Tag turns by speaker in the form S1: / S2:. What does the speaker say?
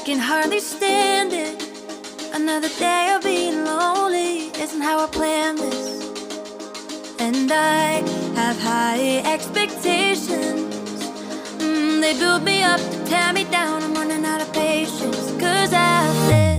S1: can hardly stand it. Another day of being lonely isn't how I planned this. And I have high expectations. They build me up to tear me down. I'm running out of patience. 'Cause I've lived